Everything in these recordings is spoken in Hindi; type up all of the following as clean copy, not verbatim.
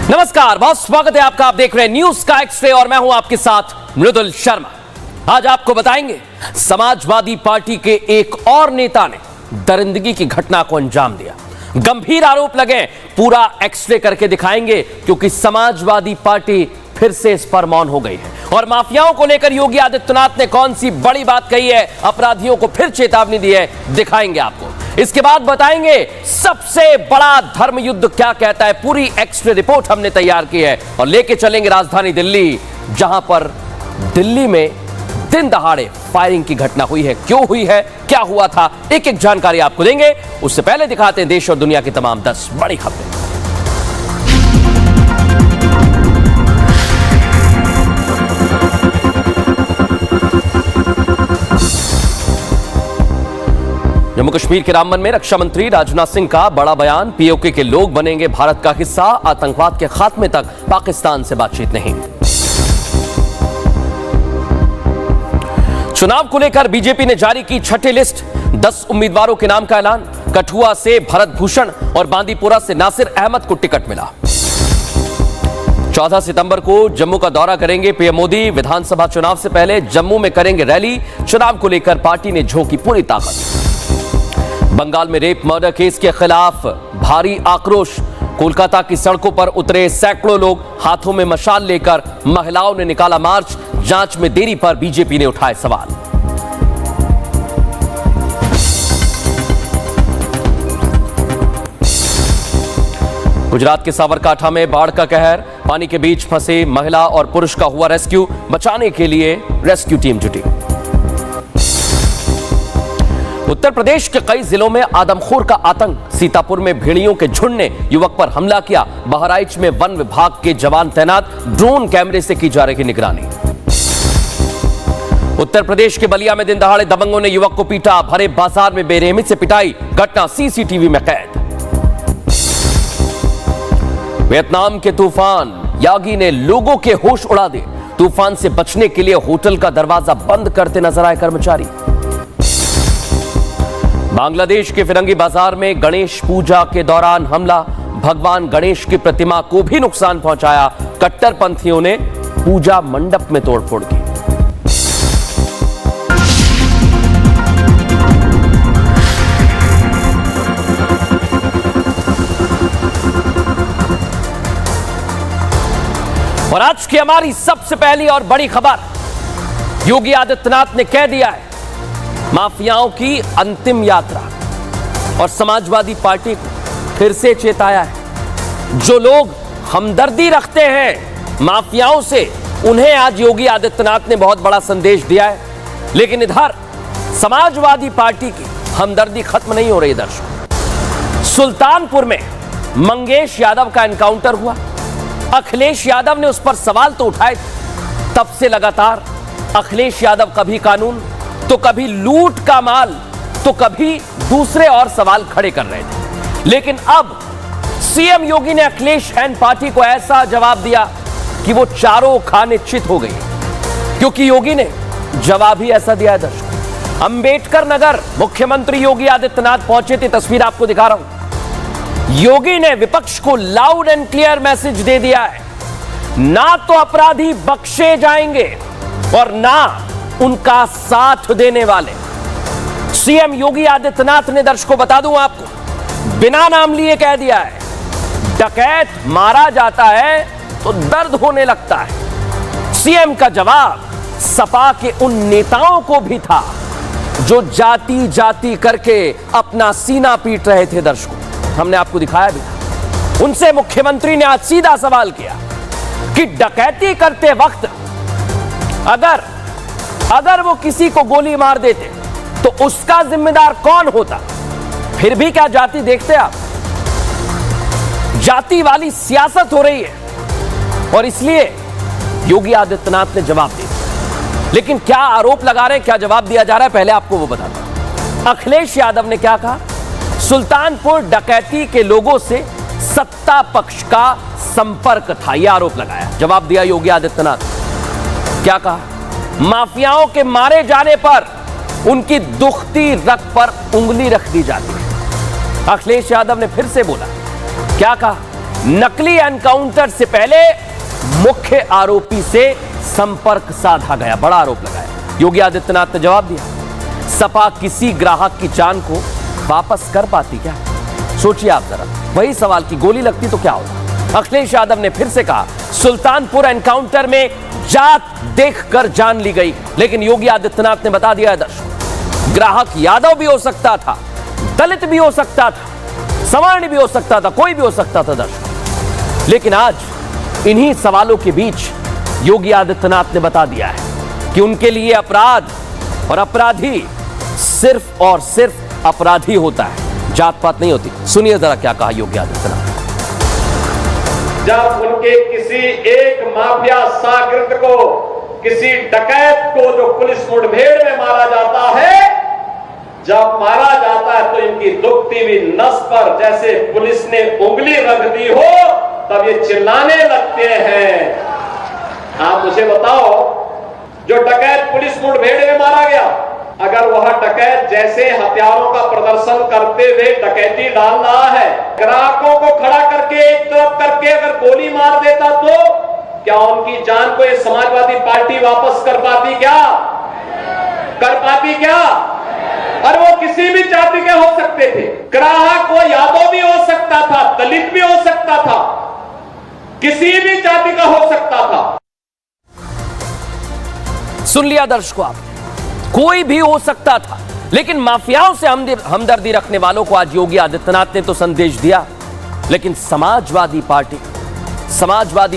नमस्कार, बहुत स्वागत है आपका। आप देख रहे हैं न्यूज का एक्सरे और मैं हूं आपके साथ मृदुल शर्मा। आज आपको बताएंगे समाजवादी पार्टी के एक और नेता ने दरिंदगी की घटना को अंजाम दिया। गंभीर आरोप लगे, पूरा एक्सरे करके दिखाएंगे क्योंकि समाजवादी पार्टी फिर से इस पर मौन हो गई है। और माफियाओं को लेकर योगी आदित्यनाथ ने कौन सी बड़ी बात कही है, अपराधियों को फिर चेतावनी दी है, दिखाएंगे आपको। इसके बाद बताएंगे सबसे बड़ा धर्म युद्ध क्या कहता है। पूरी एक्सरे रिपोर्ट हमने तैयार की है और लेके चलेंगे राजधानी दिल्ली, जहां पर दिल्ली में दिन दहाड़े फायरिंग की घटना हुई है। क्यों हुई है, क्या हुआ था, एक एक जानकारी आपको देंगे। उससे पहले दिखाते हैं देश और दुनिया की तमाम 10 बड़ी खबरें। जम्मू कश्मीर के रामबन में रक्षा मंत्री राजनाथ सिंह का बड़ा बयान। पीओके के लोग बनेंगे भारत का हिस्सा, आतंकवाद के खात्मे तक पाकिस्तान से बातचीत नहीं। चुनाव को लेकर बीजेपी ने जारी की छठी लिस्ट, 10 उम्मीदवारों के नाम का ऐलान। कठुआ से भरत भूषण और बांदीपुरा से नासिर अहमद को टिकट मिला। 14 सितंबर को जम्मू का दौरा करेंगे पीएम मोदी। विधानसभा चुनाव से पहले जम्मू में करेंगे रैली। चुनाव को लेकर पार्टी ने झोंकी पूरी ताकत। बंगाल में रेप मर्डर केस के खिलाफ भारी आक्रोश। कोलकाता की सड़कों पर उतरे सैकड़ों लोग, हाथों में मशाल लेकर महिलाओं ने निकाला मार्च। जांच में देरी पर बीजेपी ने उठाए सवाल। गुजरात के साबरकांठा में बाढ़ का कहर। पानी के बीच फंसे महिला और पुरुष का हुआ रेस्क्यू। बचाने के लिए रेस्क्यू टीम जुटी। उत्तर प्रदेश के कई जिलों में आदमखोर का आतंक। सीतापुर में भेड़ियों के झुंड ने युवक पर हमला किया। बहराइच में वन विभाग के जवान तैनात, ड्रोन कैमरे से की जा रही निगरानी। उत्तर प्रदेश के बलिया में दिन दहाड़े दबंगों ने युवक को पीटा। भरे बाजार में बेरहमी से पिटाई, घटना सीसीटीवी में कैद। वियतनाम के तूफान यागी ने लोगों के होश उड़ा दिए। तूफान से बचने के लिए होटल का दरवाजा बंद करते नजर आए कर्मचारी। बांग्लादेश के फिरंगी बाजार में गणेश पूजा के दौरान हमला। भगवान गणेश की प्रतिमा को भी नुकसान पहुंचाया। कट्टरपंथियों ने पूजा मंडप में तोड़फोड़ की। और आज की हमारी सबसे पहली और बड़ी खबर, योगी आदित्यनाथ ने कह दिया है माफियाओं की अंतिम यात्रा। और समाजवादी पार्टी को फिर से चेताया है। जो लोग हमदर्दी रखते हैं माफियाओं से, उन्हें आज योगी आदित्यनाथ ने बहुत बड़ा संदेश दिया है। लेकिन इधर समाजवादी पार्टी की हमदर्दी खत्म नहीं हो रही। दर्शकों, सुल्तानपुर में मंगेश यादव का एनकाउंटर हुआ। अखिलेश यादव ने उस पर सवाल तो उठाए, तब से लगातार अखिलेश यादव कभी कानून तो कभी लूट का माल तो कभी दूसरे और सवाल खड़े कर रहे थे। लेकिन अब सीएम योगी ने अखिलेश एंड पार्टी को ऐसा जवाब दिया कि वो चारों खाने चित हो गई, क्योंकि योगी ने जवाब ही ऐसा दिया है। दर्शकों, अंबेडकर नगर मुख्यमंत्री योगी आदित्यनाथ पहुंचे थे, तस्वीर आपको दिखा रहा हूं। योगी ने विपक्ष को लाउड एंड क्लियर मैसेज दे दिया है, ना तो अपराधी बख्शे जाएंगे और ना उनका साथ देने वाले। सीएम योगी आदित्यनाथ ने, दर्शकों बता दूं आपको, बिना नाम लिए कह दिया है, डकैत मारा जाता है तो दर्द होने लगता है। सीएम का जवाब सपा के उन नेताओं को भी था जो जाति जाति करके अपना सीना पीट रहे थे। दर्शकों, हमने आपको दिखाया भी था। उनसे मुख्यमंत्री ने आज सीधा सवाल किया कि डकैती करते वक्त अगर वो किसी को गोली मार देते तो उसका जिम्मेदार कौन होता? फिर भी क्या जाति देखते आप? जाति वाली सियासत हो रही है और इसलिए योगी आदित्यनाथ ने जवाब दिया। लेकिन क्या आरोप लगा रहे हैं, क्या जवाब दिया जा रहा है, पहले आपको वो बताता हूं। अखिलेश यादव ने क्या कहा? सुल्तानपुर डकैती के लोगों से सत्ता पक्ष का संपर्क था, यह आरोप लगाया। जवाब दिया योगी आदित्यनाथ। क्या कहा? माफियाओं के मारे जाने पर उनकी दुखती रग पर उंगली रख दी जाती है। अखिलेश यादव ने फिर से बोला, क्या कहा? नकली एनकाउंटर से पहले मुख्य आरोपी से संपर्क साधा गया, बड़ा आरोप लगाया। योगी आदित्यनाथ ने जवाब दिया, सपा किसी ग्राहक की जान को वापस कर पाती क्या? सोचिए आप जरा, वही सवाल की गोली लगती तो क्या होता? अखिलेश यादव ने फिर से कहा, सुल्तानपुर एनकाउंटर में जात देखकर जान ली गई, लेकिन योगी आदित्यनाथ ने बता दिया दर्शकों, ग्राहक यादव भी हो सकता था, दलित भी हो सकता था, सवर्ण भी हो सकता था, कोई भी हो सकता था दर्शकों। लेकिन आज इन्हीं सवालों के बीच योगी आदित्यनाथ ने बता दिया है कि उनके लिए अपराध और अपराधी सिर्फ और सिर्फ अपराधी होता है, जात पात नहीं होती। सुनिए जरा क्या कहा योगी आदित्यनाथ। जब उनके किसी एक माफिया शागिर्द को, किसी डकैत को जो पुलिस मुठभेड़ में मारा जाता है, जब मारा जाता है तो इनकी दुखती हुई नस पर जैसे पुलिस ने उंगली रख दी हो, तब ये चिल्लाने लगते हैं। आप मुझे बताओ, जो डकैत पुलिस मुठभेड़ में मारा गया, अगर वह डकैत जैसे हथियारों का प्रदर्शन करते हुए डकैती डाल रहा है, ग्राहकों को खड़ा करके एक तरफ करके अगर गोली मार देता तो क्या उनकी जान को ये समाजवादी पार्टी वापस कर पाती क्या? कर पाती क्या? और वो किसी भी जाति के हो सकते थे, ग्राहक वो यादव भी हो सकता था, दलित भी हो सकता था, किसी भी जाति का हो सकता था। सुन लिया दर्शकों आप, कोई भी हो सकता था, लेकिन माफियाओं से हमदर्दी रखने वालों को आज योगी आदित्यनाथ ने तो संदेश दिया, लेकिन समाजवादी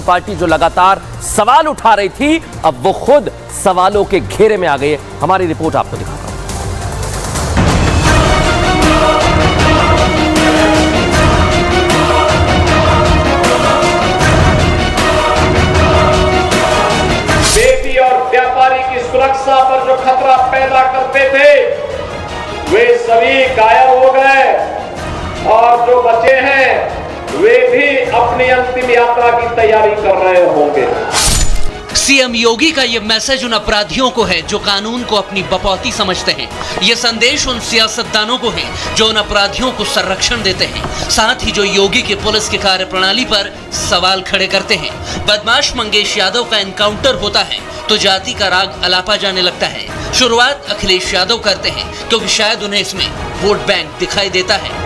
पार्टी जो लगातार सवाल उठा रही थी, अब वो खुद सवालों के घेरे में आ गई है। हमारी रिपोर्ट आपको दिखाता हूं। बेटी और व्यापारी की सुरक्षा पर जो खतरा पैदा करते थे, वे सभी गायब हो गए, और जो बचे हैं वे भी अपनी अंतिम यात्रा की तैयारी कर रहे होंगे। सीएम योगी का ये मैसेज उन अपराधियों को है जो कानून को अपनी बपौती समझते हैं। ये संदेश उन सियासतदानों को है जो उन अपराधियों को संरक्षण देते हैं, साथ ही जो योगी की पुलिस की कार्यप्रणाली पर सवाल खड़े करते हैं। बदमाश मंगेश यादव का एनकाउंटर होता है तो जाति का राग अलापा जाने लगता है। शुरुआत अखिलेश यादव करते हैं क्योंकि शायद उन्हें इसमें वोट बैंक दिखाई देता है।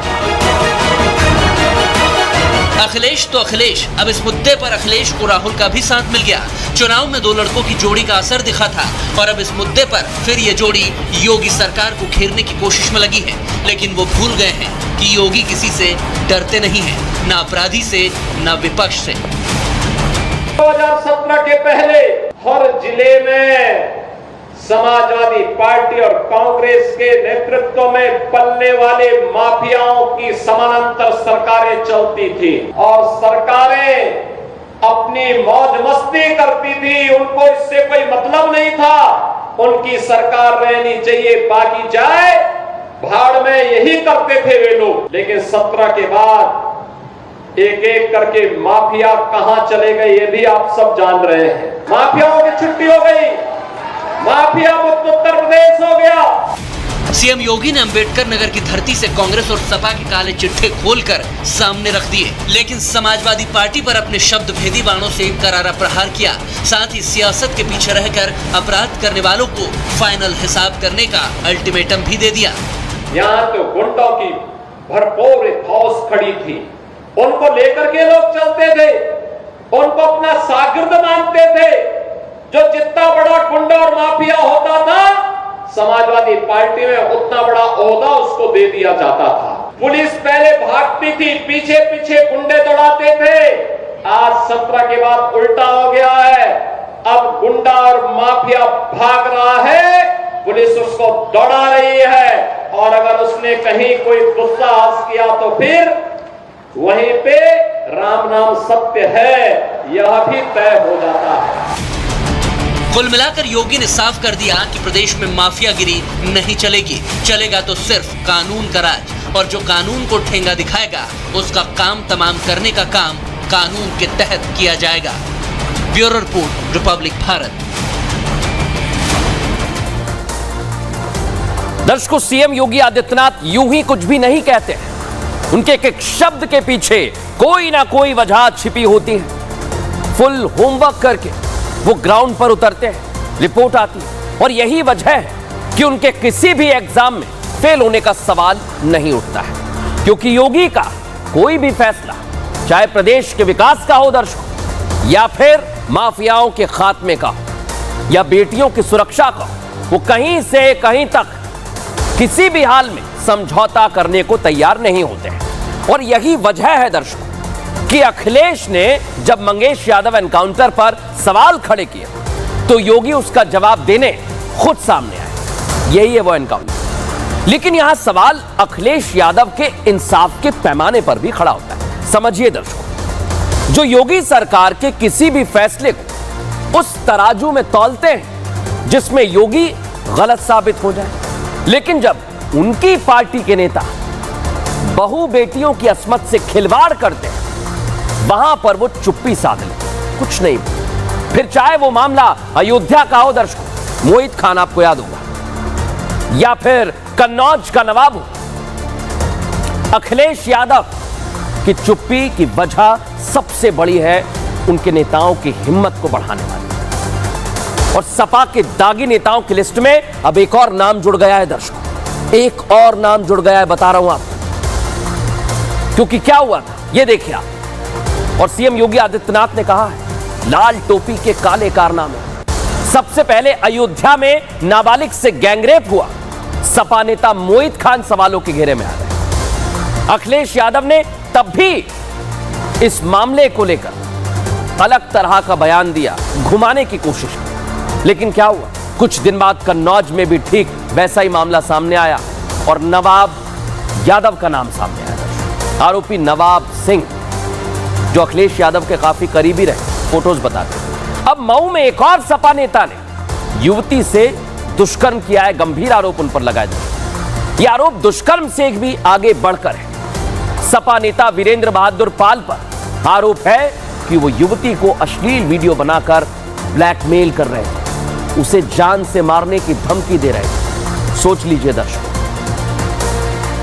अखिलेश तो अखिलेश, अब इस मुद्दे पर अखिलेश को राहुल का भी साथ मिल गया। चुनाव में दो लड़कों की जोड़ी का असर दिखा था, और अब इस मुद्दे पर फिर ये जोड़ी योगी सरकार को घेरने की कोशिश में लगी है। लेकिन वो भूल गए हैं कि योगी किसी से डरते नहीं हैं, ना अपराधी से, ना विपक्ष से। 2017 के पहले हर जिले में समाजवादी पार्टी और कांग्रेस के नेतृत्व में पलने वाले माफियाओं की समानांतर सरकारें चलती थी, और सरकारें अपनी मौज मस्ती करती थी, उनको इससे कोई मतलब नहीं था। उनकी सरकार रहनी चाहिए, बाकी जाए भाड़ में, यही करते थे वे लोग। लेकिन 17 के बाद एक एक करके माफिया कहां चले गए ये भी आप सब जान रहे हैं। माफियाओं की छुट्टी हो गई, माफिया मुक्त उत्तर प्रदेश हो गया। सीएम योगी ने अंबेडकर नगर की धरती से कांग्रेस और सपा के काले चिट्ठे खोलकर सामने रख दिए, लेकिन समाजवादी पार्टी पर अपने शब्द भेदी बाणों से करारा प्रहार किया। साथ ही सियासत के पीछे रहकर अपराध करने वालों को फाइनल हिसाब करने का अल्टीमेटम भी दे दिया। यहाँ तो गुंडों की भरपूर फौज खड़ी थी, उनको लेकर के लोग चलते थे, उनको अपना शागिर्द मानते थे। जो जितना बड़ा गुंडा और माफिया होता था, समाजवादी पार्टी में उतना बड़ा ओहदा उसको दे दिया जाता था। पुलिस पहले भागती थी, पीछे पीछे गुंडे दौड़ाते थे। आज 17 के बाद उल्टा हो गया है, अब गुंडा और माफिया भाग रहा है, पुलिस उसको दौड़ा रही है, और अगर उसने कहीं कोई दुस्साहस किया तो फिर वहीं पे राम नाम सत्य है, यह भी तय हो जाता है। कुल मिलाकर योगी ने साफ कर दिया कि प्रदेश में माफियागिरी नहीं चलेगी, चलेगा तो सिर्फ कानून का राज, और जो कानून को ठेंगा दिखाएगा उसका काम तमाम करने का काम कानून के तहत किया जाएगा। Bureau report, republic Bharat. दर्शकों, सीएम योगी आदित्यनाथ यूं ही कुछ भी नहीं कहते। उनके एक एक शब्द के पीछे कोई ना कोई वजह छिपी होती है। फुल होमवर्क करके वो ग्राउंड पर उतरते हैं, रिपोर्ट आती है और यही वजह है कि उनके किसी भी एग्जाम में फेल होने का सवाल नहीं उठता है। क्योंकि योगी का कोई भी फैसला, चाहे प्रदेश के विकास का हो दर्शकों, या फिर माफियाओं के खात्मे का हो, या बेटियों की सुरक्षा का, वो कहीं से कहीं तक किसी भी हाल में समझौता करने को तैयार नहीं होते हैं। और यही वजह है दर्शकों कि अखिलेश ने जब मंगेश यादव एनकाउंटर पर सवाल खड़े किए तो योगी उसका जवाब देने खुद सामने आए। यही है वो एनकाउंटर। लेकिन यहां सवाल अखिलेश यादव के इंसाफ के पैमाने पर भी खड़ा होता है। समझिए दर्शकों, जो योगी सरकार के किसी भी फैसले को उस तराजू में तौलते हैं जिसमें योगी गलत साबित हो जाए, लेकिन जब उनकी पार्टी के नेता बहु बेटियों की अस्मत से खिलवाड़ करते हैं, वहां पर वो चुप्पी साध लेते, कुछ नहीं। फिर चाहे वो मामला अयोध्या का हो दर्शकों, मोहित खान आपको याद होगा, या फिर कन्नौज का नवाब हो, अखिलेश यादव की चुप्पी की वजह सबसे बड़ी है उनके नेताओं की हिम्मत को बढ़ाने वाली। और सपा के दागी नेताओं की लिस्ट में अब एक और नाम जुड़ गया है दर्शकों, एक और नाम जुड़ गया है, बता रहा हूं आपको। क्योंकि क्या हुआ था ये देखिए आप। और सीएम योगी आदित्यनाथ ने कहा है लाल टोपी के काले कारनामे। सबसे पहले अयोध्या में नाबालिग से गैंगरेप हुआ, सपा नेता मोहित खान सवालों के घेरे में आ गए। अखिलेश यादव ने तब भी इस मामले को लेकर अलग तरह का बयान दिया, घुमाने की कोशिश की। लेकिन क्या हुआ, कुछ दिन बाद कन्नौज में भी ठीक वैसा ही मामला सामने आया और नवाब यादव का नाम सामने आया। आरोपी नवाब सिंह जो अखिलेश यादव के काफी करीबी रहे, फोटोज बताते। अब मऊ में एक और सपा नेता ने युवती से दुष्कर्म किया है, गंभीर आरोप उन पर लगाए गए। यह आरोप दुष्कर्म से भी आगे बढ़कर है। सपा नेता वीरेंद्र बहादुर पाल पर आरोप है कि वो युवती को अश्लील वीडियो बनाकर ब्लैकमेल कर रहे थे, उसे जान से मारने की धमकी दे रहे थे। सोच लीजिए दर्शकों,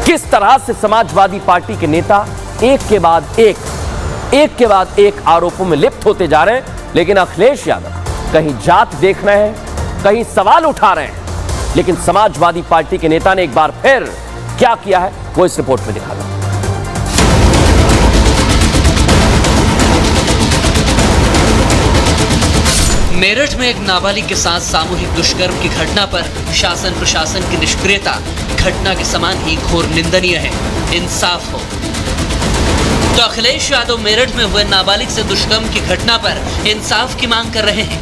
किस तरह से समाजवादी पार्टी के नेता एक के बाद एक आरोपों में लिप्त होते जा रहे हैं। लेकिन अखिलेश यादव कहीं जात देख रहे हैं, कहीं सवाल उठा रहे हैं। लेकिन समाजवादी पार्टी के नेता ने एक बार फिर क्या किया है वो इस रिपोर्ट में दिखा रहा हूं। मेरठ में एक नाबालिग के साथ सामूहिक दुष्कर्म की घटना पर शासन प्रशासन की निष्क्रियता घटना के समान ही घोर निंदनीय है। इंसाफ हो। तो अखिलेश यादव मेरठ में हुए नाबालिग से दुष्कर्म की घटना पर इंसाफ की मांग कर रहे हैं।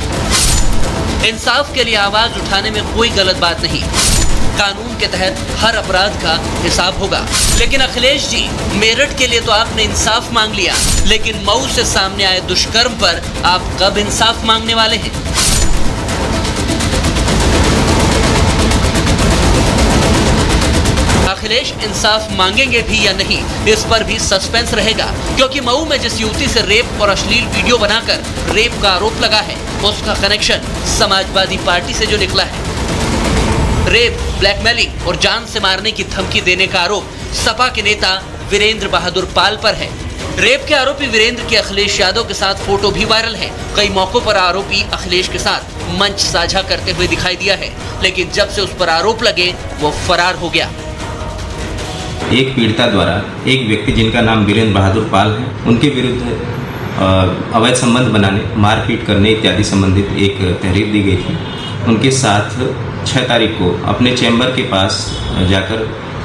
इंसाफ के लिए आवाज उठाने में कोई गलत बात नहीं, कानून के तहत हर अपराध का हिसाब होगा। लेकिन अखिलेश जी, मेरठ के लिए तो आपने इंसाफ मांग लिया, लेकिन मऊ से सामने आए दुष्कर्म पर आप कब इंसाफ मांगने वाले हैं? अखिलेश इंसाफ मांगेंगे भी या नहीं, इस पर भी सस्पेंस रहेगा। क्योंकि मऊ में जिस युवती से रेप और अश्लील वीडियो बनाकर रेप का आरोप लगा है, उसका कनेक्शन समाजवादी पार्टी से जो निकला है। रेप, ब्लैकमेलिंग और जान से मारने की धमकी देने का आरोप सपा के नेता वीरेंद्र बहादुर पाल पर है। रेप के आरोपी वीरेंद्र के अखिलेश यादव के साथ फोटो भी वायरल है। कई मौकों पर आरोपी अखिलेश के साथ मंच साझा करते हुए दिखाई दिया है, लेकिन जब से उस पर आरोप लगे वो फरार हो गया। एक पीड़िता द्वारा एक व्यक्ति जिनका नाम वीरेंद्र बहादुर पाल है, उनके विरुद्ध अवैध संबंध बनाने, मारपीट करने इत्यादि संबंधित एक तहरीर दी गई थी। उनके साथ 6 तारीख को अपने चैम्बर के पास जाकर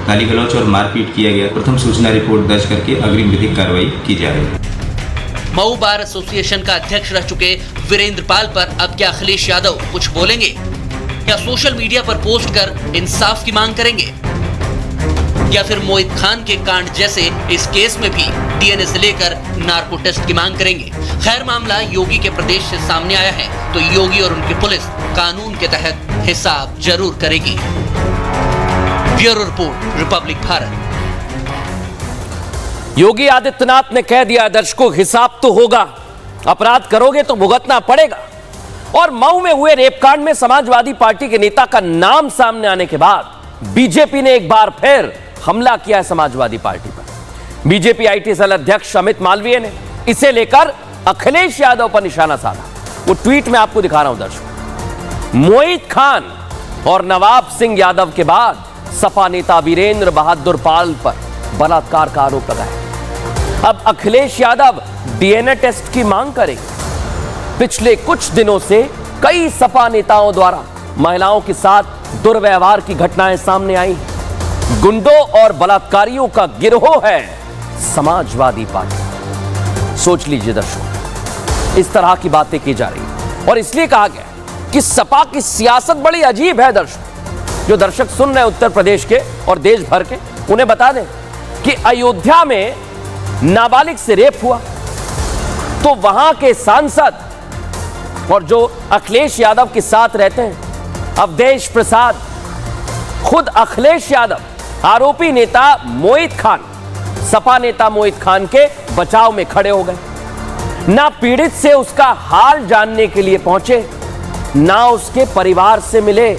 गाली गलौच और मारपीट किया गया। प्रथम सूचना रिपोर्ट दर्ज करके अग्रिम विधिक कार्रवाई की जा रही है। मऊ बार एसोसिएशन का अध्यक्ष रह चुके वीरेंद्र पाल पर अब क्या अखिलेश यादव कुछ बोलेंगे? क्या सोशल मीडिया पर पोस्ट कर इंसाफ की मांग करेंगे? या फिर मोहित खान के कांड जैसे इस केस में भी डीएनए से लेकर नार्को टेस्ट की मांग करेंगे? खैर, मामला योगी के प्रदेश से सामने आया है तो योगी और उनकी पुलिस कानून के तहत हिसाब जरूर करेगी। Bureau report, republic Bharat. Yogi Adityanath ने कह दिया दर्शकों, हिसाब तो होगा, अपराध करोगे तो भुगतना पड़ेगा। और मऊ में हुए रेपकांड में समाजवादी पार्टी के नेता का नाम सामने आने के बाद बीजेपी ने एक बार फिर हमला किया है समाजवादी पार्टी पर। बीजेपी आईटी सेल अध्यक्ष अमित मालवीय ने इसे लेकर अखिलेश यादव पर निशाना साधा। वो ट्वीट में आपको दिखा रहा हूं दर्शक। मोहित खान और नवाब सिंह यादव के बाद सपा नेता वीरेंद्र बहादुर पाल पर बलात्कार का आरोप लगाया। अब अखिलेश यादव डीएनए टेस्ट की मांग करेंगे। पिछले कुछ दिनों से कई सपा नेताओं द्वारा महिलाओं के साथ दुर्व्यवहार की घटनाएं सामने आई। गुंडों और बलात्कारियों का गिरोह है समाजवादी पार्टी। सोच लीजिए दर्शकों, इस तरह की बातें की जा रही है और इसलिए कहा गया कि सपा की सियासत बड़ी अजीब है। जो दर्शक सुन रहे हैं उत्तर प्रदेश के और देश भर के, उन्हें बता दें कि अयोध्या में नाबालिग से रेप हुआ तो वहां के सांसद और जो अखिलेश यादव के साथ रहते हैं अवधेश प्रसाद, खुद अखिलेश यादव आरोपी नेता मोहित खान, सपा नेता मोहित खान के बचाव में खड़े हो गए। ना पीड़ित से उसका हाल जानने के लिए पहुंचे, ना उसके परिवार से मिले।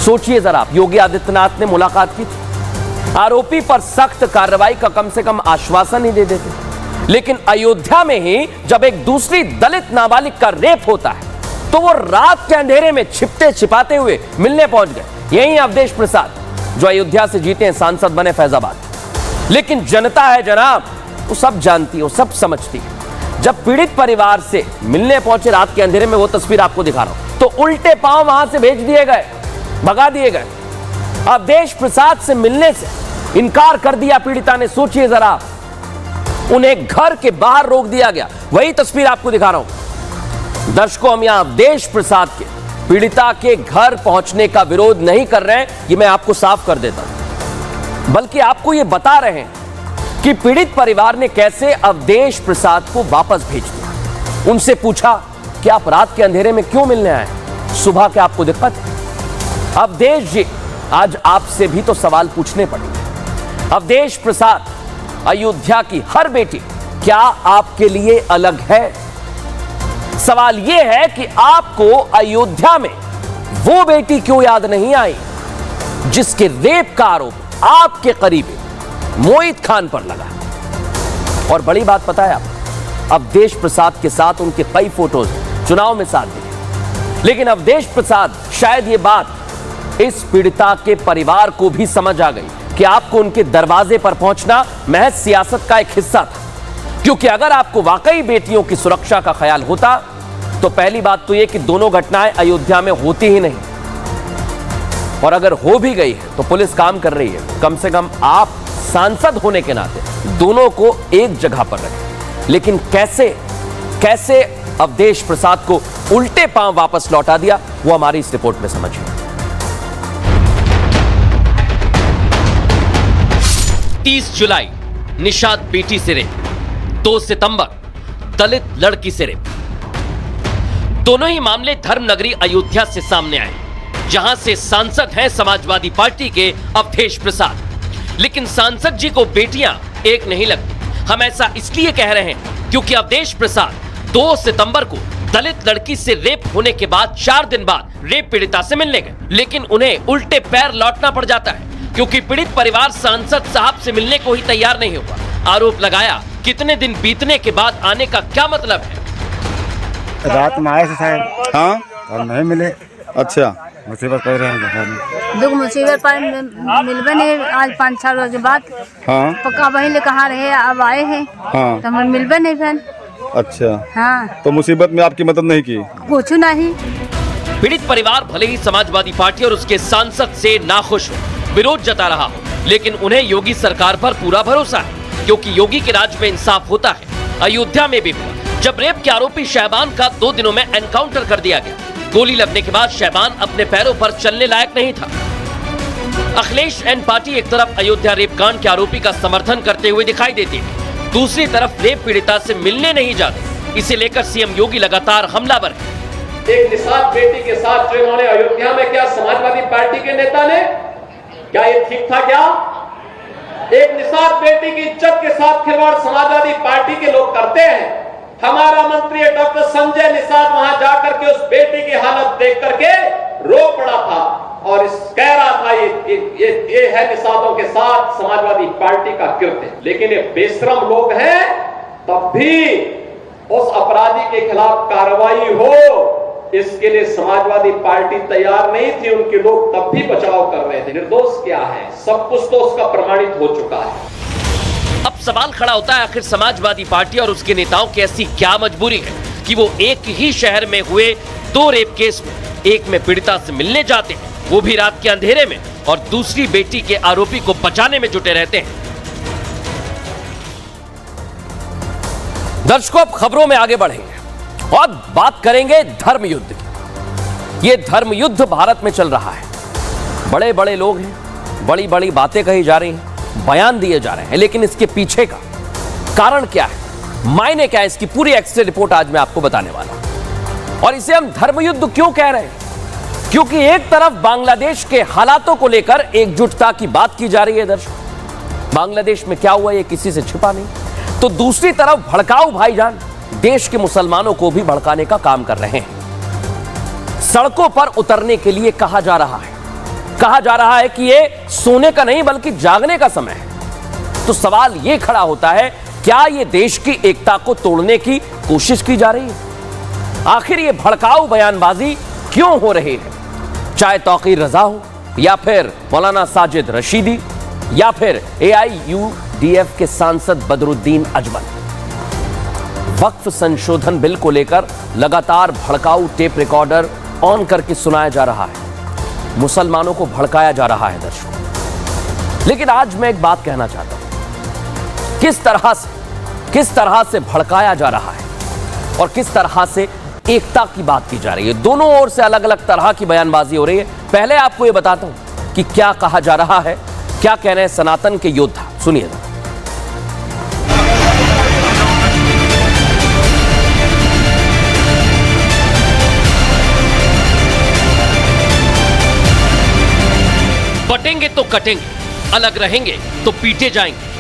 सोचिए जरा, योगी आदित्यनाथ ने मुलाकात की थी, आरोपी पर सख्त कार्रवाई का कम से कम आश्वासन ही दे देते। लेकिन अयोध्या में ही जब एक दूसरी दलित नाबालिग का रेप होता है तो वो रात के अंधेरे में छिपते छिपाते हुए मिलने पहुंच गए। यही अवधेश प्रसाद जो अयोध्या से जीते हैं, सांसद बने फैजाबाद। लेकिन जनता है जनाब, वो सब जानती है, वो सब समझती है। जब पीड़ित परिवार से मिलने पहुंचे रात के अंधेरे में, वो तस्वीर आपको दिखा रहा हूं, तो उल्टे पांव वहां से भेज दिए गए, भगा दिए गए। अवधेश प्रसाद से मिलने से इनकार कर दिया पीड़िता ने। सोचिए जरा, उन्हें घर के बाहर रोक दिया गया। वही तस्वीर आपको दिखा रहा हूं दर्शकों। हम यहां अवधेश प्रसाद के पीड़िता के घर पहुंचने का विरोध नहीं कर रहे हैं, ये मैं आपको साफ कर देता हूं, बल्कि आपको ये बता रहे हैं कि पीड़ित परिवार ने कैसे अवधेश प्रसाद को वापस भेज दिया। उनसे पूछा कि आप रात के अंधेरे में क्यों मिलने आए, सुबह क्या आपको दिक्कत है? अवधेश जी, आज आपसे भी तो सवाल पूछने पड़ेंगे। अवधेश प्रसाद, अयोध्या की हर बेटी क्या आपके लिए अलग है? सवाल यह है कि आपको अयोध्या में वो बेटी क्यों याद नहीं आई जिसके रेप का आरोप आपके करीबी मोहित खान पर लगा। और बड़ी बात पता है आप, अवधेश प्रसाद के साथ उनके कई फोटोज चुनाव में साथ दिए। लेकिन अवधेश प्रसाद, शायद ये बात इस पीड़िता के परिवार को भी समझ आ गई कि आपको उनके दरवाजे पर पहुंचना महज सियासत का एक हिस्सा था। क्योंकि अगर आपको वाकई बेटियों की सुरक्षा का ख्याल होता तो पहली बात तो यह कि दोनों घटनाएं अयोध्या में होती ही नहीं। और अगर हो भी गई है तो पुलिस काम कर रही है। कम से कम आप सांसद होने के नाते दोनों को एक जगह पर रखें। लेकिन कैसे अवधेश प्रसाद को उल्टे पांव वापस लौटा दिया, वो हमारी इस रिपोर्ट में समझिए। 30 जुलाई निषाद बेटी से रेप, 2 सितंबर दलित लड़की से रेप। दोनों ही मामले धर्मनगरी अयोध्या से सामने आए, जहां से सांसद हैं समाजवादी पार्टी के अवधेश प्रसाद। लेकिन सांसद जी को बेटियां एक नहीं लगती। हम ऐसा इसलिए कह रहे हैं क्योंकि अवधेश प्रसाद 2 सितंबर को दलित लड़की से रेप होने के बाद 4 दिन बाद रेप पीड़िता से मिलने गए, लेकिन उन्हें उल्टे पैर लौटना पड़ जाता है क्योंकि पीड़ित परिवार सांसद साहब से मिलने को ही तैयार नहीं हुआ। आरोप लगाया, कितने दिन बीतने के बाद आने का क्या मतलब है? रात में आए थे शायद, हाँ, और नहीं मिले। अच्छा, मुसीबत कर रहे हैं। दुख मुसीबत पर मिलबे नहीं। आज 5-6 रोज के बाद हाँ, पक्का वही कहाँ रहे, अब आए हैं हाँ, तो हम मिलबे नहीं फिर। अच्छा, हाँ, तो मुसीबत में आपकी मदद नहीं की? कुछ नहीं। पीड़ित परिवार भले ही समाजवादी पार्टी और उसके सांसद से नाखुश हो, विरोध जता रहा हो, लेकिन उन्हें योगी सरकार पर पूरा भरोसा है क्योंकि योगी के राज में इंसाफ होता है। अयोध्या में भी हुआ जब रेप के आरोपी शहबान का 2 दिनों में एनकाउंटर कर दिया गया। गोली लगने के बाद शहबान अपने पैरों पर चलने लायक नहीं था। अखिलेश एंड पार्टी एक तरफ अयोध्या रेप कांड के आरोपी का समर्थन करते हुए दिखाई देती है, दूसरी तरफ रेप पीड़िता से मिलने नहीं जाते। इसे लेकर सीएम योगी लगातार हमलावर है। एक निषाद बेटी के साथ जो इन्होंने अयोध्या में किया समाजवादी पार्टी के नेता ने, क्या ये ठीक था? क्या एक निषाद बेटी की इज्जत के साथ खिलवाड़ समाजवादी पार्टी के लोग करते हैं? हमारा मंत्री डॉक्टर संजय निषाद वहां जाकर के उस बेटी की हालत देख करके रो पड़ा था। और इस कह रहा था ये है निषादों के साथ समाजवादी पार्टी का कृत्य। लेकिन ये बेशरम लोग हैं, तब भी उस अपराधी के खिलाफ कार्रवाई हो इसके लिए समाजवादी पार्टी तैयार नहीं थी। उनके लोग तब भी बचाव कर रहे थे। निर्दोष क्या है, सब कुछ तो उसका प्रमाणित हो चुका है। अब सवाल खड़ा होता है, आखिर समाजवादी पार्टी और उसके नेताओं की ऐसी क्या मजबूरी है कि वो एक ही शहर में हुए 2 रेप केस में, एक में पीड़िता से मिलने जाते हैं, वो भी रात के अंधेरे में, और दूसरी बेटी के आरोपी को बचाने में जुटे रहते हैं। दर्शकों, अब खबरों में आगे बढ़ेंगे और बात करेंगे धर्म युद्ध की। ये धर्म युद्ध भारत में चल रहा है। बड़े बड़े लोग हैं, बड़ी बड़ी बातें कही जा रही हैं, बयान दिए जा रहे हैं, लेकिन इसके पीछे का कारण क्या है, मायने क्या है, इसकी पूरी एक्सरे रिपोर्ट आज मैं आपको बताने वाला हूं। और इसे हम धर्म युद्ध क्यों कह रहे हैं? क्योंकि एक तरफ बांग्लादेश के हालातों को लेकर एकजुटता की बात की जा रही है दर्शकों, बांग्लादेश में क्या हुआ ये किसी से छिपा नहीं, तो दूसरी तरफ भड़काऊ भाईजान देश के मुसलमानों को भी भड़काने का काम कर रहे हैं। सड़कों पर उतरने के लिए कहा जा रहा है कि ये सोने का नहीं बल्कि जागने का समय है। तो सवाल ये खड़ा होता है, क्या ये देश की एकता को तोड़ने की कोशिश की जा रही है? आखिर ये भड़काऊ बयानबाजी क्यों हो रही है? चाहे तौकीर रजा हो, या फिर मौलाना साजिद रशीदी, या फिर AIUDF के सांसद बदरुद्दीन अजमल। वक्फ संशोधन बिल को लेकर लगातार भड़काऊ टेप रिकॉर्डर ऑन करके सुनाया जा रहा है, मुसलमानों को भड़काया जा रहा है दर्शकों। लेकिन आज मैं एक बात कहना चाहता हूं, किस तरह से भड़काया जा रहा है और किस तरह से एकता की बात की जा रही है। दोनों ओर से अलग अलग तरह की बयानबाजी हो रही है। पहले आपको यह बताता हूं कि क्या कहा जा रहा है, क्या कह रहे हैं सनातन के योद्धा, सुनिए। बटेंगे तो कटेंगे, अलग रहेंगे तो पीटे जाएंगे।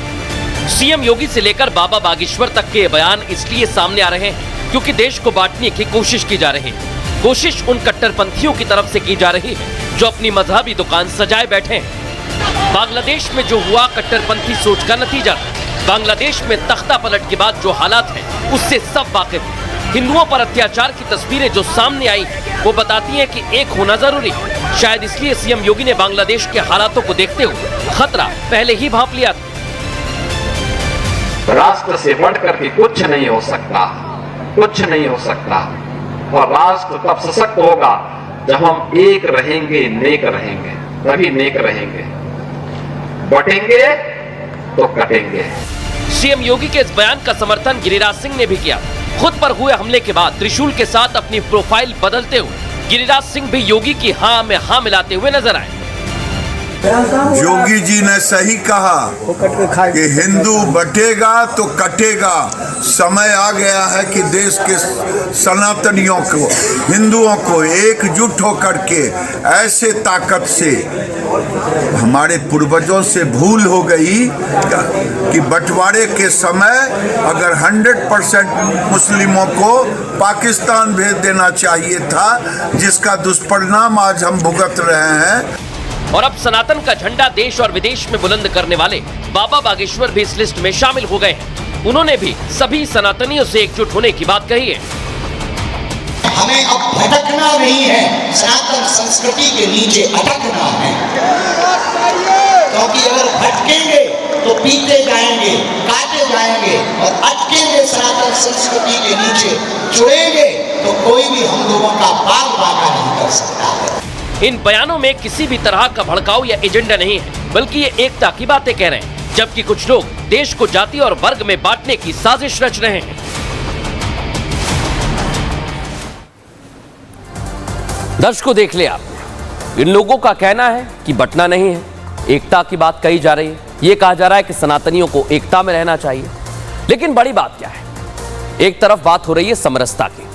सीएम योगी से लेकर बाबा बागेश्वर तक के बयान इसलिए सामने आ रहे हैं क्योंकि देश को बांटने की कोशिश की जा रही है। कोशिश उन कट्टरपंथियों की तरफ से की जा रही है जो अपनी मजहबी दुकान सजाए बैठे हैं। बांग्लादेश में जो हुआ कट्टरपंथी सोच का नतीजा। बांग्लादेश में तख्ता पलट के बाद जो हालात हैं उससे सब वाकिफ हैं। हिंदुओं पर अत्याचार की तस्वीरें जो सामने आई वो बताती हैं कि एक होना जरूरी है। शायद इसलिए सीएम योगी ने बांग्लादेश के हालातों को देखते हुए खतरा पहले ही भांप लिया था। राष्ट्र से बढ़कर के कुछ नहीं हो सकता, कुछ नहीं हो सकता। और राष्ट्र तब सशक्त होगा जब हम एक रहेंगे, नेक रहेंगे, तभी नेक रहेंगे। बटेंगे तो कटेंगे। सीएम योगी के इस बयान का समर्थन गिरिराज सिंह ने भी किया। खुद पर हुए हमले के बाद त्रिशूल के साथ अपनी प्रोफाइल बदलते हुए गिरिराज सिंह भी योगी की हाँ में हाँ मिलाते हुए नजर आए। योगी जी ने सही कहा कि हिंदू बटेगा तो कटेगा। समय आ गया है कि देश के सनातनियों को, हिंदुओं को एकजुट होकर के ऐसे ताकत से, हमारे पूर्वजों से भूल हो गई कि बंटवारे के समय अगर 100% मुस्लिमों को पाकिस्तान भेज देना चाहिए था, जिसका दुष्परिणाम आज हम भुगत रहे हैं। और अब सनातन का झंडा देश और विदेश में बुलंद करने वाले बाबा बागेश्वर भी इस लिस्ट में शामिल हो गए हैं। उन्होंने भी सभी सनातनियों से एकजुट होने की बात कही है। हमें अब भटकना नहीं है, सनातन संस्कृति के नीचे अटकना है। क्योंकि अगर भटकेंगे तो पीते जाएंगे, काटे जाएंगे, और अटकेंगे सनातन संस्कृति के नीचे, जुड़ेंगे तो कोई भी हम लोगों का बाल बाका नहीं कर सकता है। इन बयानों में किसी भी तरह का भड़काऊ या एजेंडा नहीं है, बल्कि ये एकता की बातें कह रहे हैं, जबकि कुछ लोग देश को जाति और वर्ग में बांटने की साजिश रच रहे हैं। दर्शकों, देख लिया आपने, इन लोगों का कहना है कि बंटना नहीं है, एकता की बात कही जा रही है। ये कहा जा रहा है कि सनातनियों को एकता में रहना चाहिए। लेकिन बड़ी बात क्या है, एक तरफ बात हो रही है समरसता की,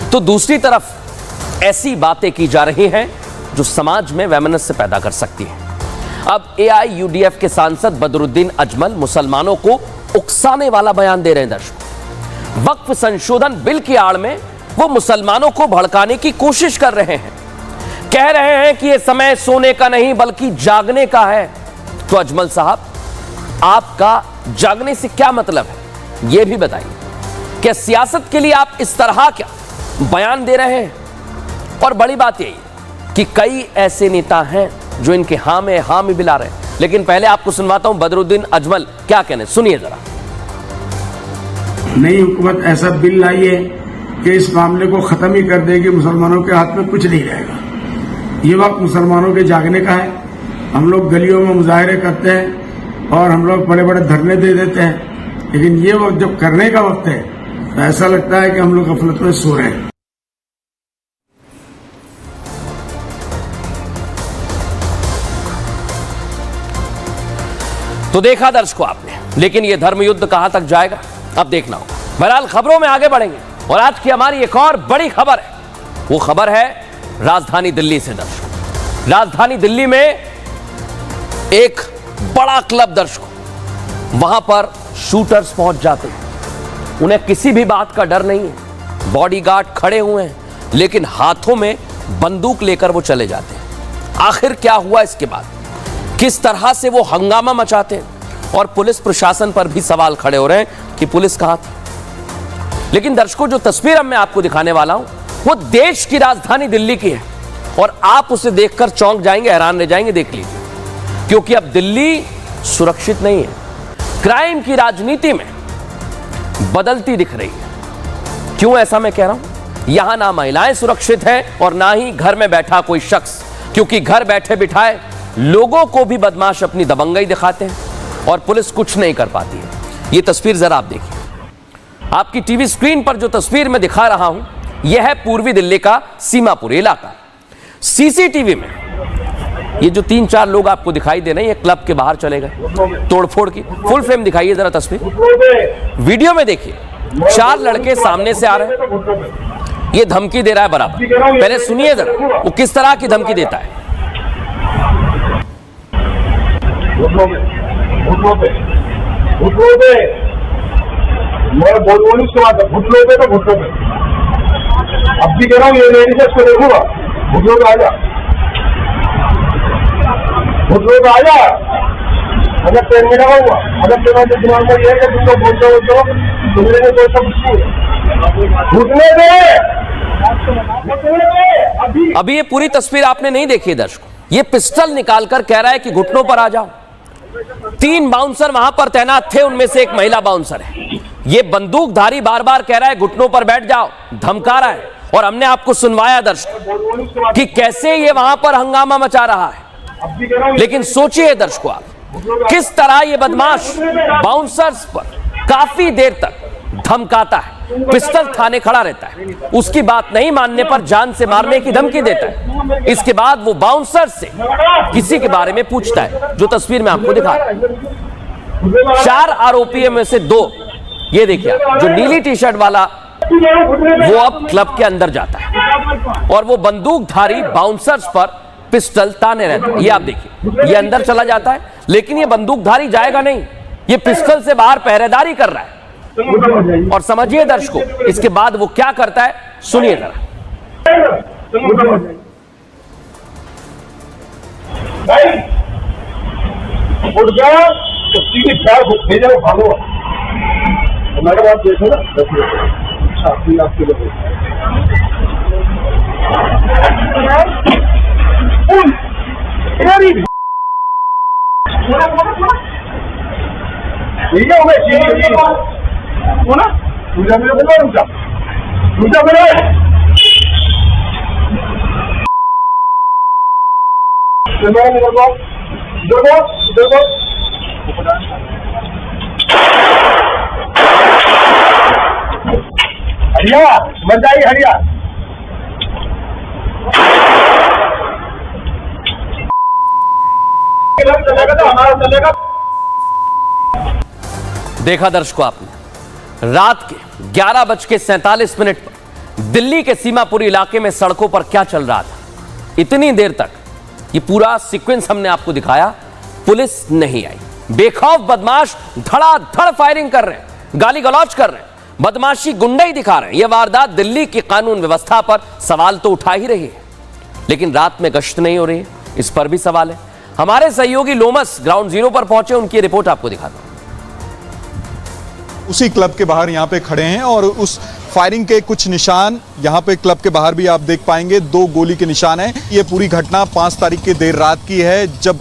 तो दूसरी तरफ ऐसी बातें की जा रही हैं जो समाज में वैमनस्य पैदा कर सकती है। अब AIUDF के सांसद बदरुद्दीन अजमल मुसलमानों को उकसाने वाला बयान दे रहे हैं। दर्शकों, वक्फ संशोधन बिल की आड़ में वो मुसलमानों को भड़काने की कोशिश कर रहे हैं। कह रहे हैं कि यह समय सोने का नहीं बल्कि जागने का है। तो अजमल साहब, आपका जागने से क्या मतलब है, यह भी बताइए। क्या सियासत के लिए आप इस तरह क्या बयान दे रहे हैं? और बड़ी बात यही है कि कई ऐसे नेता हैं जो इनके हाँ में हाँ में मिला रहे हैं। लेकिन पहले आपको सुनवाता हूं बदरुद्दीन अजमल क्या कहने, सुनिए जरा। नई हुकूमत ऐसा बिल लाई है कि इस मामले को खत्म ही कर देगी, मुसलमानों के हाथ में कुछ नहीं रहेगा। ये वक्त मुसलमानों के जागने का है। हम लोग गलियों में मुजाहरे करते हैं और हम लोग बड़े बड़े धरने दे देते हैं, लेकिन ये वक्त जब करने का वक्त है तो ऐसा लगता है कि हम लोग गफलत में सो रहे हैं। तो देखा दर्शकों आपने, लेकिन यह धर्म युद्ध कहां तक जाएगा अब देखना होगा। बहरहाल खबरों में आगे बढ़ेंगे और आज की हमारी एक और बड़ी खबर है। वो खबर है राजधानी दिल्ली से। दर्शकों, राजधानी दिल्ली में एक बड़ा क्लब, दर्शकों, वहां पर शूटर्स पहुंच जाते हैं। उन्हें किसी भी बात का डर नहीं है। बॉडीगार्ड खड़े हुए हैं, लेकिन हाथों में बंदूक लेकर वो चले जाते हैं। आखिर क्या हुआ इसके बाद, किस तरह से वो हंगामा मचाते हैं, और पुलिस प्रशासन पर भी सवाल खड़े हो रहे हैं कि पुलिस कहां थी। लेकिन दर्शकों, जो तस्वीर अब मैं आपको दिखाने वाला हूं वो देश की राजधानी दिल्ली की है, और आप उसे देखकर चौंक जाएंगे, हैरान रह जाएंगे। देख लीजिए, क्योंकि अब दिल्ली सुरक्षित नहीं है। क्राइम की राजनीति में बदलती दिख रही है। क्यों ऐसा मैं कह रहा हूं? यहां ना महिलाएं सुरक्षित हैं और ना ही घर में बैठा कोई शख्स, क्योंकि घर बैठे बिठाए लोगों को भी बदमाश अपनी दबंगई दिखाते हैं और पुलिस कुछ नहीं कर पाती है। यह तस्वीर जरा आप देखिए। आपकी टीवी स्क्रीन पर जो तस्वीर मैं दिखा रहा हूं, यह है पूर्वी दिल्ली का सीमापुर इलाका। सीसीटीवी में ये जो 3-4 लोग आपको दिखाई दे रहे हैं, ये क्लब के बाहर चले गए तोड़फोड़ की। फुल फ्रेम दिखाइए जरा तस्वीर। वीडियो में देखिए, 4 लड़के सामने से आ रहे हैं। ये धमकी दे रहा है बराबर। पहले सुनिए जरा वो किस तरह की धमकी देता है। अब भी कह रहा हूँ, ये लेडीज को देखूंगा, घुटनों पे आजा, घुटनों पे आजा। अगर ट्रेन में लगा हुआ, अगर तुम्हारे दिमाग में ये है कि तुम लोग बोलते हो तो मेरे कोई सब घुटने पे। अभी ये पूरी तस्वीर आपने नहीं देखी है दर्शकों। ये पिस्टल निकालकर कह रहा है कि घुटनों पर आ जाओ। 3 बाउंसर वहां पर तैनात थे, उनमें से एक महिला बाउंसर है। ये बंदूकधारी बार बार कह रहा है घुटनों पर बैठ जाओ, धमका रहा है। और हमने आपको सुनवाया दर्शकों कि कैसे ये वहां पर हंगामा मचा रहा है। लेकिन सोचिए दर्शकों आप, किस तरह ये बदमाश बाउंसर्स पर काफी देर तक धमकाता है, पिस्टल थाने खड़ा रहता है, उसकी बात नहीं मानने पर जान से मारने की धमकी देता है। इसके बाद वो बाउंसर से किसी के बारे में पूछता है, जो तस्वीर में आपको दिखा रहा है। 4 आरोपियों में से 2, ये देखिए, जो नीली टी शर्ट वाला वो अब क्लब के अंदर जाता है और वो बंदूकधारी बाउंसर्स पर पिस्टल ताने रहता है। ये आप देखिए, ये अंदर चला जाता है, लेकिन ये बंदूकधारी जाएगा नहीं, ये पिस्टल से बाहर पहरेदारी कर रहा है। और समझिए दर्शकों, इसके बाद वो क्या करता है, सुनिए जरा। उठ गया तो सीधे 4 भेजा भागो। मैडम आप देखो ना, आपके लिए हरिया मत जाइए, हरिया चलेगा तो हमारा चलेगा। देखा दर्शकों आपने, रात के 11:47 पर दिल्ली के सीमापुर इलाके में सड़कों पर क्या चल रहा था। इतनी देर तक ये पूरा सीक्वेंस हमने आपको दिखाया, पुलिस नहीं आई। बेखौफ बदमाश धड़ाधड़ फायरिंग कर रहे हैं, गाली गलौज कर रहे हैं, बदमाशी गुंडाई दिखा रहे हैं। यह वारदात दिल्ली की कानून व्यवस्था पर सवाल तो उठा ही रही है। लेकिन रात में गश्त नहीं हो रही है, इस पर भी सवाल है। हमारे सहयोगी लोमस ग्राउंड जीरो पर पहुंचे, उनकी रिपोर्ट आपको दिखाता हूं। उसी क्लब के बाहर यहाँ पे खड़े हैं और उस फायरिंग के कुछ निशान यहाँ पे क्लब के बाहर भी आप देख पाएंगे, 2 गोली के निशान हैं। ये पूरी घटना 5 तारीख की देर रात की है, जब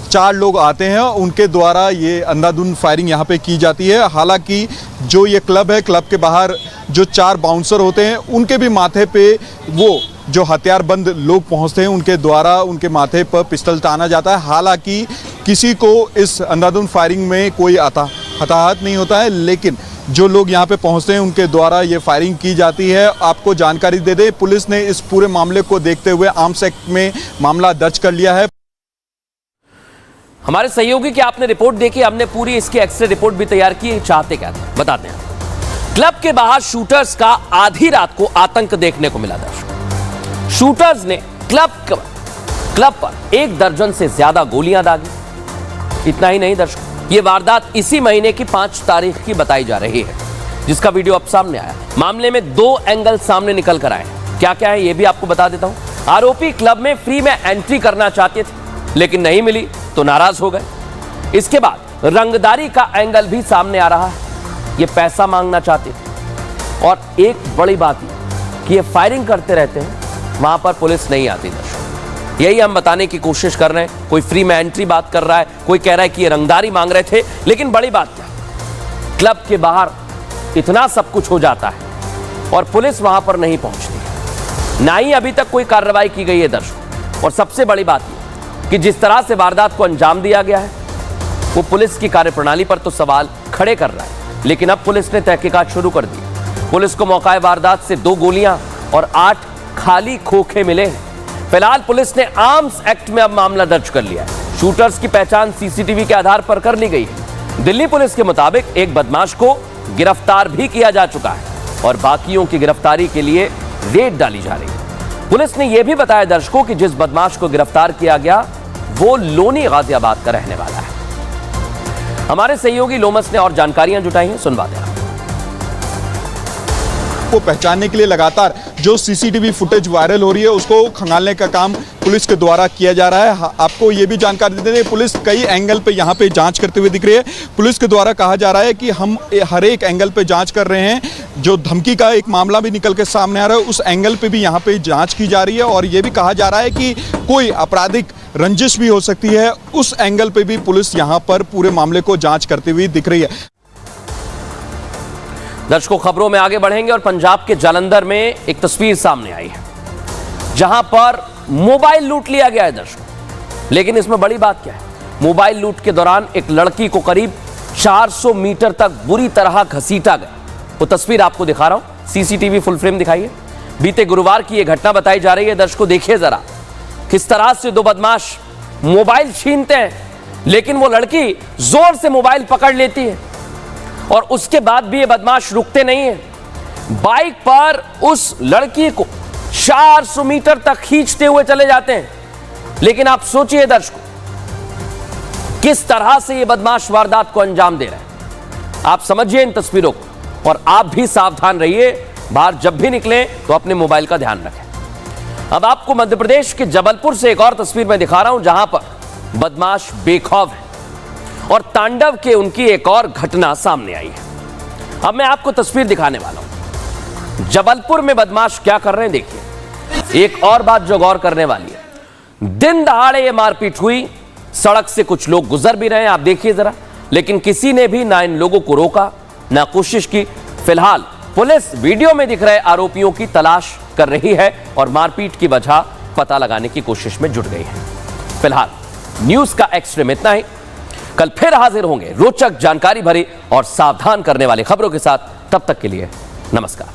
4 लोग आते हैं, उनके द्वारा ये अंधाधुंध फायरिंग यहाँ पे की जाती है। हालांकि जो ये क्लब है, क्लब के बाहर जो 4 बाउंसर होते हैं, उनके भी माथे पे वो जो हथियारबंद लोग पहुंचते हैं, उनके द्वारा उनके माथे पर पिस्टल ताना जाता है। हालांकि किसी को इस अंधाधुंध फायरिंग में कोई हताहत नहीं होता है, लेकिन जो लोग यहाँ पे पहुंचते हैं उनके द्वारा ये फायरिंग की जाती है। आपको जानकारी दे दें, पुलिस ने इस पूरे मामले को देखते हुए आर्म्स एक्ट में मामला दर्ज कर लिया है। हमारे सहयोगी की आपने रिपोर्ट देखी, हमने पूरी इसकी एक्सरे रिपोर्ट भी तैयार की। चाहते क्या थे बताते हैं। क्लब के बाहर शूटर्स का आधी रात को आतंक देखने को मिला। दर्शक, शूटर्स ने क्लब पर 1 दर्जन से ज्यादा गोलियां दागी। इतना ही नहीं दर्शक, ये वारदात इसी महीने की 5 तारीख की बताई जा रही है, जिसका वीडियो अब सामने आया। मामले में 2 एंगल सामने निकल कर आए। क्या क्या है ये भी आपको बता देता हूं। आरोपी क्लब में फ्री में एंट्री करना चाहते थे, लेकिन नहीं मिली तो नाराज हो गए। इसके बाद रंगदारी का एंगल भी सामने आ रहा है, ये पैसा मांगना चाहते थे। और एक बड़ी बात कि ये फायरिंग करते रहते हैं, वहां पर पुलिस नहीं आती। दर्शक, यही हम बताने की कोशिश कर रहे हैं। कोई फ्री में एंट्री बात कर रहा है, कोई कह रहा है कि ये रंगदारी मांग रहे थे, लेकिन बड़ी बात क्या, क्लब के बाहर इतना सब कुछ हो जाता है और पुलिस वहां पर नहीं पहुंचती, ना ही अभी तक कोई कार्रवाई की गई है। दर्शक, और सबसे बड़ी बात यह कि जिस तरह से वारदात को अंजाम दिया गया है, वो पुलिस की कार्यप्रणाली पर तो सवाल खड़े कर रहा है। लेकिन अब पुलिस ने तहकीकात शुरू कर दी। पुलिस को मौका वारदात से 2 गोलियां और 8 खाली खोखे मिले हैं। फिलहाल पुलिस ने आर्म्स एक्ट में अब मामला दर्ज कर लिया है। शूटर्स की पहचान सीसीटीवी के आधार पर कर ली गई है। दिल्ली पुलिस के मुताबिक एक बदमाश को गिरफ्तार भी किया जा चुका है और बाकियों की गिरफ्तारी के लिए रेड डाली जा रही है। पुलिस ने यह भी बताया दर्शकों कि जिस बदमाश को गिरफ्तार किया गया वो लोनी गाजियाबाद का रहने वाला है। हमारे सहयोगी लोमस ने और जानकारियां जुटाई हैं, सुनवाते हैं। को पहचानने के लिए लगातार जो सीसीटीवी फुटेज वायरल हो रही है, उसको खंगालने का काम पुलिस के द्वारा किया जा रहा है। आपको ये भी जानकारी दे दें, पुलिस कई एंगल पे यहाँ पे जांच करते हुए दिख रही है। पुलिस के द्वारा कहा जा रहा है कि हम हर एक एंगल पे जांच कर रहे हैं। जो धमकी का एक मामला भी निकल के सामने आ रहा है, उस एंगल पे भी यहाँ पे जांच की जा रही है। और ये भी कहा जा रहा है कि कोई आपराधिक रंजिश भी हो सकती है, उस एंगल पे भी पुलिस यहाँ पर पूरे मामले को जांच करती हुई दिख रही है। दर्शकों, खबरों में आगे बढ़ेंगे और पंजाब के जालंधर में एक तस्वीर सामने आई है जहां पर मोबाइल लूट लिया गया है। दर्शकों, लेकिन इसमें बड़ी बात क्या है, मोबाइल लूट के दौरान एक लड़की को करीब 400 मीटर तक बुरी तरह घसीटा गया। वो तस्वीर आपको दिखा रहा हूं, सीसीटीवी फुल फ्रेम दिखाइए। बीते गुरुवार की यह घटना बताई जा रही है। दर्शकों, देखिए जरा किस तरह से 2 बदमाश मोबाइल छीनते हैं, लेकिन वो लड़की जोर से मोबाइल पकड़ लेती है और उसके बाद भी ये बदमाश रुकते नहीं हैं। बाइक पर उस लड़की को 400 मीटर तक खींचते हुए चले जाते हैं। लेकिन आप सोचिए दर्शकों, किस तरह से ये बदमाश वारदात को अंजाम दे रहे हैं। आप समझिए इन तस्वीरों को और आप भी सावधान रहिए। बाहर जब भी निकलें तो अपने मोबाइल का ध्यान रखें। अब आपको मध्य प्रदेश के जबलपुर से एक और तस्वीर में दिखा रहा हूं, जहां पर बदमाश बेखौफ है और तांडव के उनकी एक और घटना सामने आई है। अब मैं आपको तस्वीर दिखाने वाला हूं, जबलपुर में बदमाश क्या कर रहे हैं देखिए। एक और बात जो गौर करने वाली है, दिन दहाड़े ये मारपीट हुई, सड़क से कुछ लोग गुजर भी रहे हैं, आप देखिए जरा, लेकिन किसी ने भी ना इन लोगों को रोका ना कोशिश की। फिलहाल पुलिस वीडियो में दिख रहे आरोपियों की तलाश कर रही है और मारपीट की वजह पता लगाने की कोशिश में जुट गई है। फिलहाल न्यूज का एक्स्ट्रा में इतना ही। कल फिर हाजिर होंगे रोचक जानकारी भरी और सावधान करने वाली खबरों के साथ। तब तक के लिए नमस्कार।